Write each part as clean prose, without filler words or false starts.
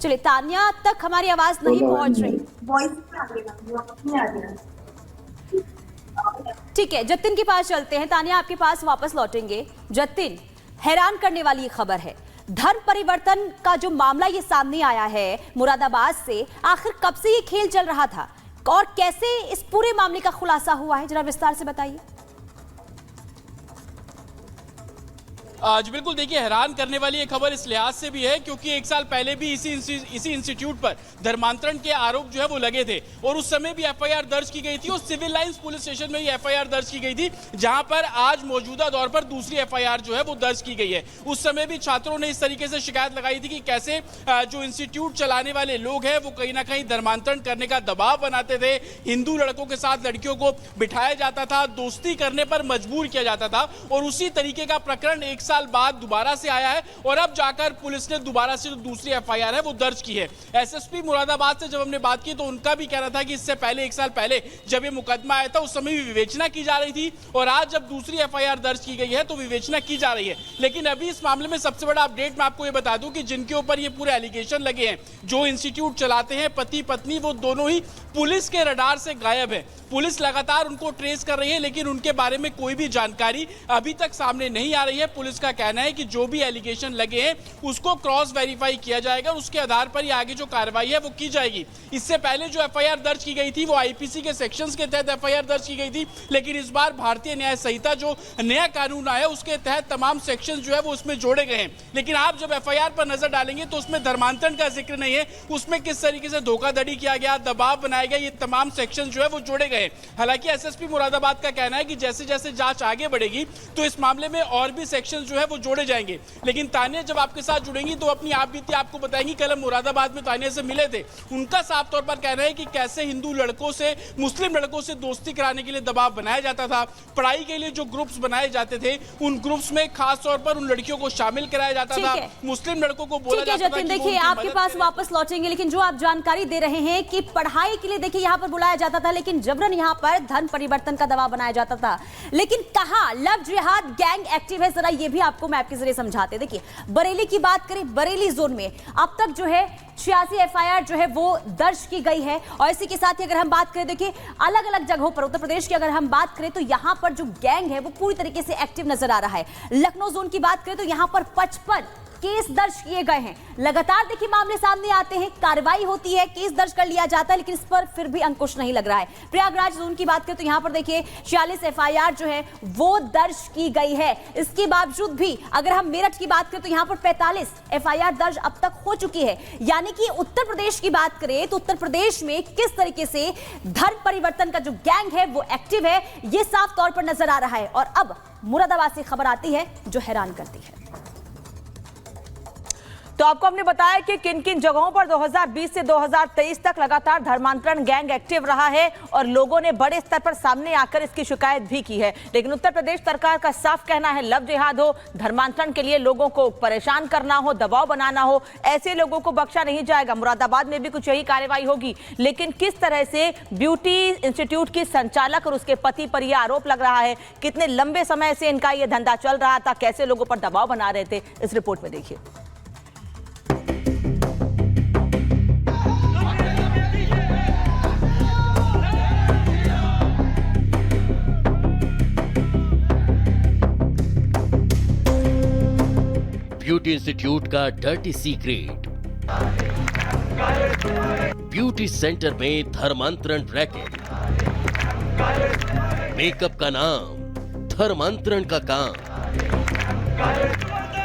चलिए, तानिया तक हमारी आवाज नहीं पहुंच रही। ठीक है, जतिन के पास चलते हैं। तानिया आपके पास वापस लौटेंगे। जतिन, हैरान करने वाली ये खबर है, धर्म परिवर्तन का जो मामला ये सामने आया है मुरादाबाद से, आखिर कब से ये खेल चल रहा था और कैसे इस पूरे मामले का खुलासा हुआ है, जरा विस्तार से बताइए। आज बिल्कुल देखिए, हैरान करने वाली ये खबर इस लिहाज से भी है क्योंकि एक साल पहले भी इसी इंस्टीट्यूट पर धर्मांतरण के आरोप जो है वो लगे थे और उस समय भी एफआईआर दर्ज की गई थी और सिविल लाइंस पुलिस स्टेशन में ही एफआईआर दर्ज की गई थी, जहां पर आज मौजूदा दौर पर दूसरी एफआईआर जो है वो दर्ज की गई है। उस समय भी छात्रों ने इस तरीके से शिकायत लगाई थी कि कैसे जो इंस्टीट्यूट चलाने वाले लोग हैं वो कहीं ना कहीं धर्मांतरण करने का दबाव बनाते थे, हिंदू लड़कों के साथ लड़कियों को बिठाया जाता था, दोस्ती करने पर मजबूर किया जाता था और उसी तरीके का प्रकरण एक साल बाद दोबारा से आया है और अब जाकर पुलिस ने दोबारा से जो दूसरी एफआईआर है वो दर्ज की है। एसएसपी मुरादाबाद से जब हमने बात की तो उनका भी कहना था कि इससे पहले एक साल पहले जब ये मुकदमा आया था उस समय भी विवेचना की जा रही थी और आज जब दूसरी एफआईआर दर्ज की गई है तो विवेचना की जा रही है। लेकिन अभी इस मामले में सबसे बड़ा अपडेट मैं आपको ये बता दूं कि जिनके ऊपर ये पूरे एलिगेशन लगे हैं, जो इंस्टीट्यूट चलाते हैं, पति पत्नी, वो दोनों ही पुलिस के रडार से गायब है। पुलिस लगातार उनको ट्रेस कर रही है लेकिन उनके बारे में कोई भी जानकारी अभी तक सामने नहीं आ रही है। पुलिस का कहना है कि जो भी एलिगेशन लगे हैं उसको क्रॉस वेरीफाई किया जाएगा, उसके आधार पर ही आगे जो कार्रवाई है वो की जाएगी। इससे पहले जो एफआईआर दर्ज की गई थी वो आईपीसी के सेक्शंस के तहत एफआईआर दर्ज की गई थी, लेकिन इस बार भारतीय न्याय संहिता जो नया कानून आया उसके तहत तमाम सेक्शन जो है वो उसमें जोड़े गए हैं। लेकिन आप जब एफआईआर पर नजर डालेंगे तो उसमें धर्मांतरण का जिक्र नहीं है, उसमें किस तरीके से धोखाधड़ी किया गया, दबाव बनाया गया, ये तमाम सेक्शन जो है वो जोड़े गए। हालांकि एसएसपी मुरादाबाद का कहना है कि जैसे जैसे जांच आगे बढ़ेगी तो इस मामले में और भी सेक्शन जो है वो जोड़े जाएंगे। लेकिन तानिया जब आपके साथ जुड़ेंगी तो अपनी आप बीती आपको बताएंगी। कल मुरादाबाद में तानिया से मिले थे, उनका साफ तौर पर कहना है कि कैसे हिंदू लड़कों से, मुस्लिम लड़कों से दोस्ती कराने के लिए दबाव बनाया जाता था। पढ़ाई के लिए जो ग्रुप्स बनाए जाते थे उन ग्रुप्स में खास तौर पर उन लड़कियों को शामिल कराया जाता था, मुस्लिम लड़कों को बोला जाता था। देखिए, आपके पास वापस लौटेंगे, लेकिन जो आप जानकारी दे रहे हैं कि पढ़ाई के लिए देखिए यहाँ पर बुलाया जाता था लेकिन जबरन यहाँ पर धर्म परिवर्तन का दबाव बनाया जाता था। लेकिन कहां लव जिहाद गैंग एक्टिव है, जरा ये भी आपको मैप के जरिए समझाते। देखिए, बरेली की बात करें, बरेली जोन में अब तक जो है 86 एफआईआर जो है वो दर्ज की गई है और इसी के साथ ही अगर हम बात करें, देखिए अलग अलग जगहों पर उत्तर प्रदेश की अगर हम बात करें तो यहां पर जो गैंग है वो पूरी तरीके से एक्टिव नजर आ रहा है। लखनऊ जोन की बात करें तो यहां पर 55 केस दर्ज किए गए हैं। लगातार देखिए मामले सामने आते हैं, कार्रवाई होती है, केस दर्ज कर लिया जाता है, लेकिन इस पर फिर भी अंकुश नहीं लग रहा है। प्रयागराज जोन की बात करें तो यहां पर देखिए 46 एफआईआर जो है वो दर्ज की गई है। इसके बावजूद भी अगर हम मेरठ की बात करें तो यहां पर 45 एफआईआर दर्ज अब तक हो चुकी है। यानी कि उत्तर प्रदेश की बात करें तो उत्तर प्रदेश में किस तरीके से धर्म परिवर्तन का जो गैंग है वो एक्टिव है, ये साफ तौर पर नजर आ रहा है। और अब मुरादाबाद से खबर आती है जो हैरान करती है। तो आपको हमने बताया कि किन किन जगहों पर 2020 से 2023 तक लगातार धर्मांतरण गैंग एक्टिव रहा है और लोगों ने बड़े स्तर पर सामने आकर इसकी शिकायत भी की है। लेकिन उत्तर प्रदेश सरकार का साफ कहना है, लव जिहाद हो, धर्मांतरण के लिए लोगों को परेशान करना हो, दबाव बनाना हो, ऐसे लोगों को बख्शा नहीं जाएगा। मुरादाबाद में भी कुछ यही कार्रवाई होगी। लेकिन किस तरह से ब्यूटी इंस्टीट्यूट की संचालक और उसके पति पर यह आरोप लग रहा है, कितने लंबे समय से इनका यह धंधा चल रहा था, कैसे लोगों पर दबाव बना रहे थे, इस रिपोर्ट में देखिए। ब्यूटी इंस्टीट्यूट का डर्टी सीक्रेट, ब्यूटी सेंटर में धर्मांतरण रैकेट, मेकअप का नाम, धर्मांतरण का काम।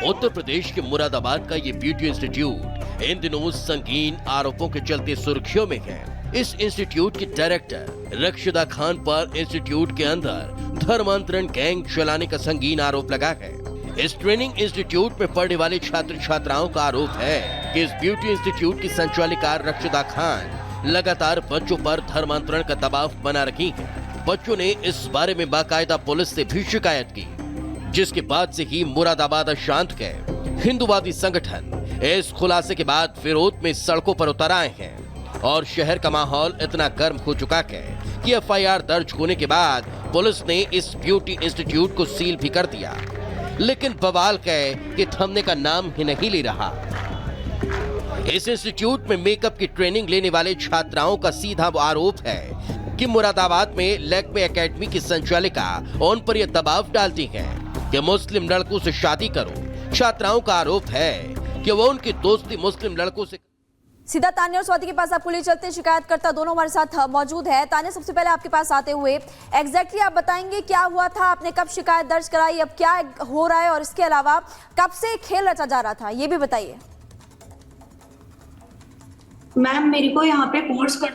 उत्तर प्रदेश के मुरादाबाद का ये ब्यूटी इंस्टीट्यूट इन दिनों संगीन आरोपों के चलते सुर्खियों में है। इस इंस्टीट्यूट की डायरेक्टर रक्षदा खान पर इंस्टीट्यूट के अंदर धर्मांतरण गैंग चलाने का संगीन आरोप लगा है। इस ट्रेनिंग इंस्टीट्यूट में पढ़ने वाले छात्र छात्राओं का आरोप है कि इस ब्यूटी इंस्टीट्यूट की संचालिका रक्षदा खान लगातार बच्चों पर धर्मांतरण का दबाव बना रही है। बच्चों ने इस बारे में बाकायदा पुलिस से भी शिकायत की, जिसके बाद से ही मुरादाबाद अशांत गए। हिंदूवादी संगठन इस खुलासे के बाद विरोध में सड़कों पर उतर आए हैं और शहर का माहौल इतना गर्म हो चुका है कि एफआईआर दर्ज होने के बाद पुलिस ने इस ब्यूटी इंस्टीट्यूट को सील भी कर दिया। लेकिन बवाल है कि थमने का नाम ही नहीं ले रहा। इस इंस्टीट्यूट में मेकअप की ट्रेनिंग लेने वाले छात्राओं का सीधा आरोप है कि मुरादाबाद में लैक्मे एकेडमी की संचालिका उन पर यह दबाव डालती है कि मुस्लिम लड़कों से शादी करो। छात्राओं का आरोप है कि वो उनकी दोस्ती मुस्लिम लड़कों से। सीधा तान्या और स्वाति के पास आपको ले चलते हैं। शिकायतकर्ता दोनों हमारे साथ मौजूद है। तान्या, सबसे पहले आपके पास आते हुए एग्जैक्टली आप बताएंगे क्या हुआ था, आपने कब शिकायत दर्ज कराई, अब क्या हो रहा है और इसके अलावा कब से खेल रचा जा रहा था, ये भी बताइए। मैम, मेरे को यहाँ पे कोर्स कर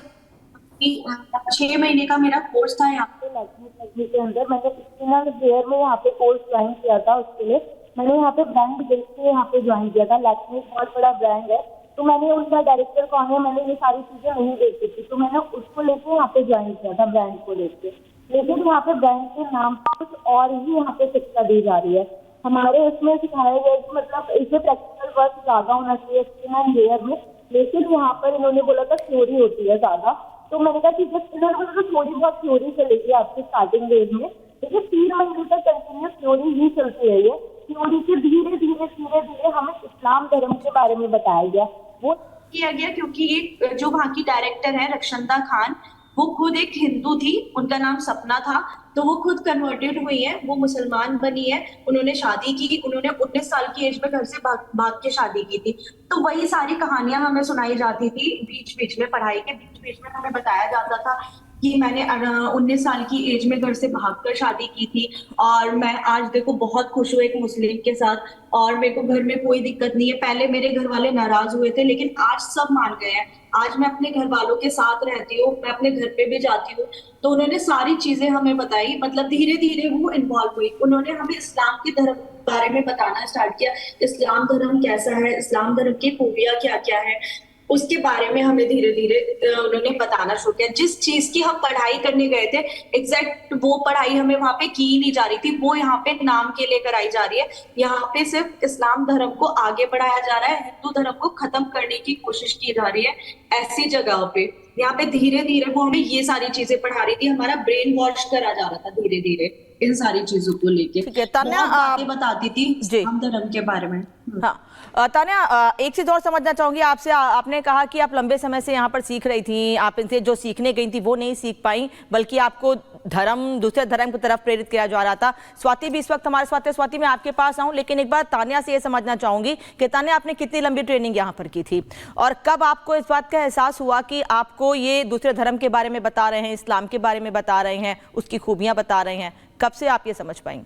6 महीने का मेरा कोर्स था यहाँ पे लैक्मे के अंदर। मैंने 15 ईयर में यहाँ पे कोर्स ज्वाइन किया था। उसके लिए मैंने यहाँ पे ब्रांड देख के यहाँ पे ज्वाइन किया था। लैक्मे बहुत बड़ा ब्रांड है, तो मैंने उनका डायरेक्टर कौन है, मैंने ये सारी चीजें नहीं देखी थी, तो मैंने उसको लेके यहाँ पे ज्वाइन किया था, ब्रांड को लेके। लेकिन यहाँ पे ब्रांड के नाम पर कुछ और ही यहाँ पे शिक्षा दी जा रही है। हमारे उसमें सिखाया गया कि मतलब इसे प्रैक्टिकल वर्क ज्यादा होना चाहिए स्किन एंड हेयर में, लेकिन यहाँ पर इन्होंने बोला था थ्योरी होती है ज्यादा। तो मैंने कहा ठीक है, इन्होंने बोला तो थोड़ी बहुत थ्योरी चलेगी आपके स्टार्टिंग डेज में, लेकिन 3 महीने तक कंटिन्यूस थ्योरी ही चलती रही है। थ्योरी के धीरे धीरे हमें इस्लाम धर्म के बारे में बताया गया। वो किया गया क्योंकि ये जो वहाँ की डायरेक्टर है रक्षदा खान, वो खुद एक हिंदू थी, उनका नाम सपना था, तो वो खुद कन्वर्टेड हुई है, वो मुसलमान बनी है, उन्होंने शादी की, उन्होंने 19 साल की एज में घर से भाग के शादी की थी। तो वही सारी कहानियां हमें सुनाई जाती थी बीच बीच में, पढ़ाई के बीच बीच में हमें बताया जाता था कि मैंने 19 साल की एज में घर से भागकर शादी की थी और मैं आज देखो बहुत खुश हूँ एक मुस्लिम के साथ और मेरे को घर में कोई दिक्कत नहीं है। पहले मेरे घर वाले नाराज हुए थे, लेकिन आज सब मान गए हैं। आज मैं अपने घर वालों के साथ रहती हूँ, मैं अपने घर पे भी जाती हूँ। तो उन्होंने सारी चीजें हमें बताई, मतलब धीरे धीरे वो इन्वॉल्व हुई। उन्होंने हमें इस्लाम के धर्म बारे में बताना स्टार्ट किया, इस्लाम धर्म कैसा है, इस्लाम धर्म की खूबियां क्या क्या है, उसके बारे में हमें धीरे धीरे उन्होंने बताना शुरू किया। जिस चीज की हम पढ़ाई करने गए थे एग्जैक्ट वो पढ़ाई हमें वहां पे की नहीं जा रही थी, वो यहाँ पे नाम के लिए कराई जा रही है। यहाँ पे सिर्फ इस्लाम धर्म को आगे बढ़ाया जा रहा है, हिंदू धर्म को खत्म करने की कोशिश की जा रही है। ऐसी जगह पे यहाँ पे धीरे धीरे वो हमें ये सारी चीजें पढ़ा रही थी, हमारा ब्रेन वॉश करा जा रहा था धीरे धीरे इन सारी चीजों को लेके। तान्या बातें बताती थी इस्लाम धर्म के बारे में। हाँ तान्या, एक चीज और समझना चाहूंगी आपसे। आपने कहा कि आप लंबे समय से यहाँ पर सीख रही थी, आप इनसे जो सीखने गई थी वो नहीं सीख पाई, बल्कि आपको दूसरे धर्म की तरफ प्रेरित किया जा रहा था। स्वाति भी इस वक्त हमारे साथ है। स्वाति, मैं आपके पास आऊं, लेकिन एक बार तान्या से ये समझना चाहूंगी कि तान्या, आपने कितनी लंबी ट्रेनिंग यहाँ पर की थी और कब आपको इस बात का एहसास हुआ कि आपको ये दूसरे धर्म के बारे में बता रहे हैं, इस्लाम के बारे में बता रहे हैं, उसकी खूबियां बता रहे हैं, कब से आप ये समझ पाई?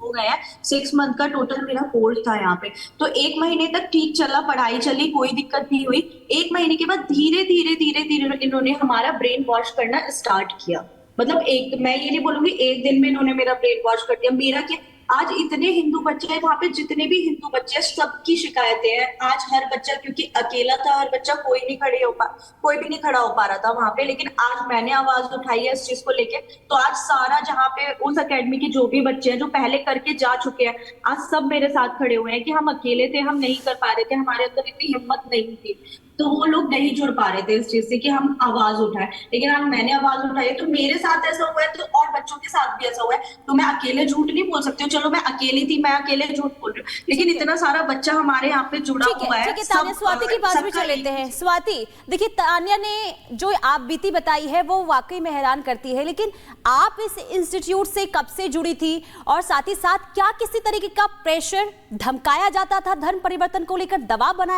हो गया 6 मंथ का टोटल मेरा कोर्स था यहाँ पे। तो 1 महीने तक ठीक चला, पढ़ाई चली, कोई दिक्कत नहीं हुई। 1 महीने के बाद धीरे धीरे इन्होंने हमारा ब्रेन वॉश करना स्टार्ट किया। मतलब मैं ये नहीं बोलूंगी 1 दिन में इन्होंने मेरा ब्रेन वॉश कर दिया। मेरा क्या, आज इतने हिंदू बच्चे हैं वहां पे, जितने भी हिंदू बच्चे हैं सबकी शिकायतें हैं। आज हर बच्चा, क्योंकि अकेला था हर बच्चा, कोई भी नहीं खड़ा हो पा रहा था वहां पे, लेकिन आज मैंने आवाज उठाई है इस चीज को लेके। तो आज सारा जहाँ पे उस अकेडमी के जो भी बच्चे हैं जो पहले करके जा चुके हैं, आज सब मेरे साथ खड़े हुए हैं कि हम अकेले थे, हम नहीं कर पा रहे थे, हमारे अंदर इतनी हिम्मत नहीं थी, तो वो लोग नहीं जुड़ पा रहे थे इस चीज से कि हम आवाज उठाए। लेकिन आज मैंने आवाज उठाई, तो मेरे साथ ऐसा हुआ है तो और बच्चों के साथ भी ऐसा हुआ है। तो मैं अकेले झूठ नहीं बोल सकती हूँ, चलो मैं अकेली थी, मैं अकेले झूठ बोल रही हूँ, लेकिन इतना सारा बच्चा हमारे यहाँ पे जुड़ा हुआ है। तान्या, स्वाति की बात भी चल लेते हैं। स्वाति, देखिए तान्या ने जो आप बीती बताई है वो वाकई में हैरान करती है, लेकिन आप इस इंस्टीट्यूट से कब से जुड़ी थी और साथ ही साथ क्या किसी तरीके का प्रेशर, धमकाया जाता था, धर्म परिवर्तन को लेकर दबाव बनाया